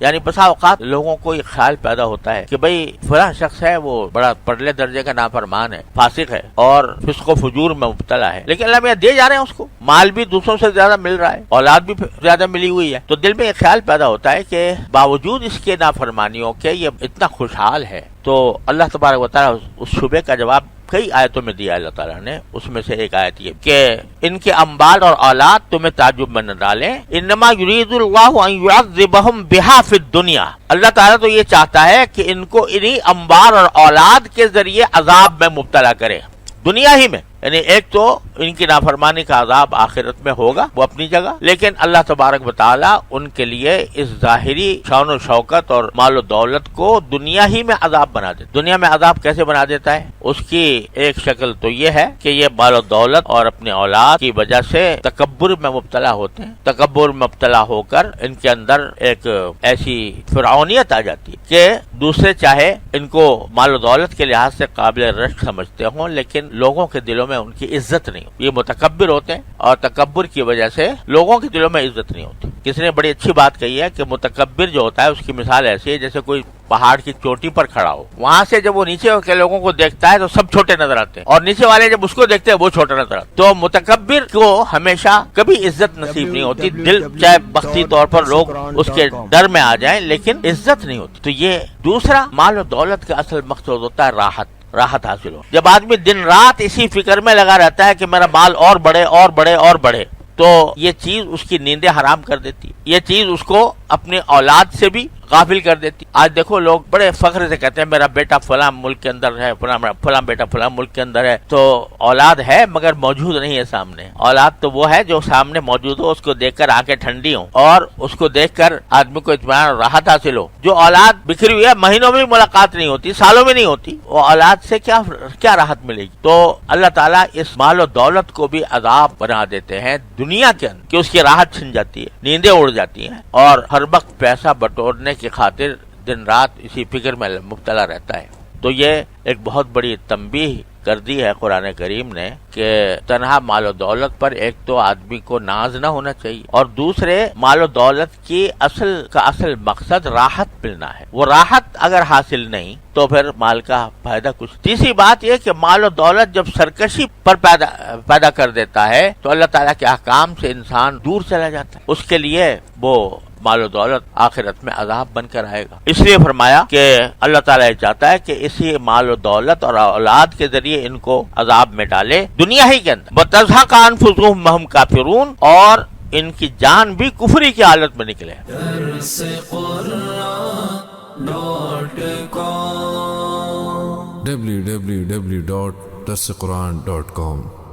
یعنی بسا اوقات لوگوں کو یہ خیال پیدا ہوتا ہے کہ بھئی فلاں شخص ہے وہ بڑا پرلے درجے کا نافرمان ہے، فاسق ہے اور فسق و فجور میں مبتلا ہے، لیکن اللہ میاں دے جا رہے ہیں اس کو، مال بھی دوسروں سے زیادہ مل رہا ہے، اولاد بھی زیادہ ملی ہوئی ہے، تو دل میں یہ خیال پیدا ہوتا ہے کہ باوجود اس کے نافرمانیوں کے یہ اتنا خوشحال ہے۔ تو اللہ تبارک و تعالیٰ اس شبے کا جواب کئی آیتوں میں دیا اللہ تعالیٰ نے، اس میں سے ایک آیت یہ کہ ان کے اموال اور اولاد تمہیں تعجب میں نہ ڈالیں، انما یرید اللہ ان یعذبہم بہا فی الدنیا، اللہ تعالیٰ تو یہ چاہتا ہے کہ ان کو انہی اموال اور اولاد کے ذریعے عذاب میں مبتلا کرے، دنیا ہی میں، یعنی ایک تو ان کی نافرمانی کا عذاب آخرت میں ہوگا وہ اپنی جگہ، لیکن اللہ تبارک و تعالیٰ ان کے لیے اس ظاہری شان و شوکت اور مال و دولت کو دنیا ہی میں عذاب بنا دیتا۔ دنیا میں عذاب کیسے بنا دیتا ہے؟ اس کی ایک شکل تو یہ ہے کہ یہ مال و دولت اور اپنے اولاد کی وجہ سے تکبر میں مبتلا ہوتے ہیں، تکبر میں مبتلا ہو کر ان کے اندر ایک ایسی فرعونیت آ جاتی ہے کہ دوسرے چاہے ان کو مال و دولت کے لحاظ سے قابل رشک سمجھتے ہوں، لیکن لوگوں کے دلوں میں ان کی عزت نہیں ہوتی، یہ متکبر ہوتے ہیں اور تکبر کی وجہ سے لوگوں کے دلوں میں عزت نہیں ہوتی۔ کسی نے بڑی اچھی بات کہی ہے کہ متکبر جو ہوتا ہے اس کی مثال ایسی ہے جیسے کوئی پہاڑ کی چوٹی پر کھڑا ہو، وہاں سے جب وہ نیچے کے لوگوں کو دیکھتا ہے تو سب چھوٹے نظر آتے ہیں اور نیچے والے جب اس کو دیکھتے ہیں وہ چھوٹا نظر آتا ہے۔ تو متکبر کو ہمیشہ کبھی عزت نصیب نہیں ہوتی، دل چاہے بختی طور پر لوگ اس کے ڈر میں آ جائیں لیکن عزت نہیں ہوتی۔ تو یہ دوسرا مال و دولت کا اصل مقصود ہوتا ہے راحت حاصل ہو۔ جب آدمی دن رات اسی فکر میں لگا رہتا ہے کہ میرا مال اور بڑھے اور بڑھے اور بڑھے، تو یہ چیز اس کی نیندیں حرام کر دیتی، یہ چیز اس کو اپنی اولاد سے بھی غافل کر دیتی۔ آج دیکھو لوگ بڑے فخر سے کہتے ہیں میرا بیٹا فلاں ملک کے اندر ہے، فلاں بیٹا فلاں ملک کے اندر ہے، تو اولاد ہے مگر موجود نہیں ہے سامنے۔ اولاد تو وہ ہے جو سامنے موجود ہو، اس کو دیکھ کر آنکھیں ٹھنڈی ہوں اور اس کو دیکھ کر آدمی کو اطمینان اور راحت حاصل ہو۔ جو اولاد بکھری ہوئی ہے، مہینوں میں بھی ملاقات نہیں ہوتی، سالوں میں نہیں ہوتی، وہ اولاد سے کیا راحت ملے گی؟ تو اللہ تعالیٰ اس مال و دولت کو بھی عذاب بنا دیتے ہیں دنیا کے اندر کہ اس کی راحت چھن جاتی ہے، نیندیں اڑ جاتی ہیں اور ہر وقت پیسہ بٹورنے کی خاطر دن رات اسی فکر میں مبتلا رہتا ہے۔ تو یہ ایک بہت بڑی تنبیہ کر دی ہے قرآن کریم نے کہ تنہا مال و دولت پر ایک تو آدمی کو ناز نہ ہونا چاہیے اور دوسرے مال و دولت کی اصل مقصد راحت ملنا ہے، وہ راحت اگر حاصل نہیں تو پھر مال کا فائدہ کچھ۔ تیسری بات یہ کہ مال و دولت جب سرکشی پر پیدا کر دیتا ہے تو اللہ تعالیٰ کے احکام سے انسان دور چلا جاتا ہے، اس کے لیے وہ مال و دولت آخرت میں عذاب بن کر آئے گا۔ اس لیے فرمایا کہ اللہ تعالیٰ یہ چاہتا ہے کہ اسی مال و دولت اور اولاد کے ذریعے ان کو عذاب میں ڈالے دنیا ہی کے اندر، وَتَزْهَقَ أَنفُسُهُمْ وَهُمْ كَافِرُونَ، اور ان کی جان بھی کفری کی حالت میں نکلے۔ www.darsequran.com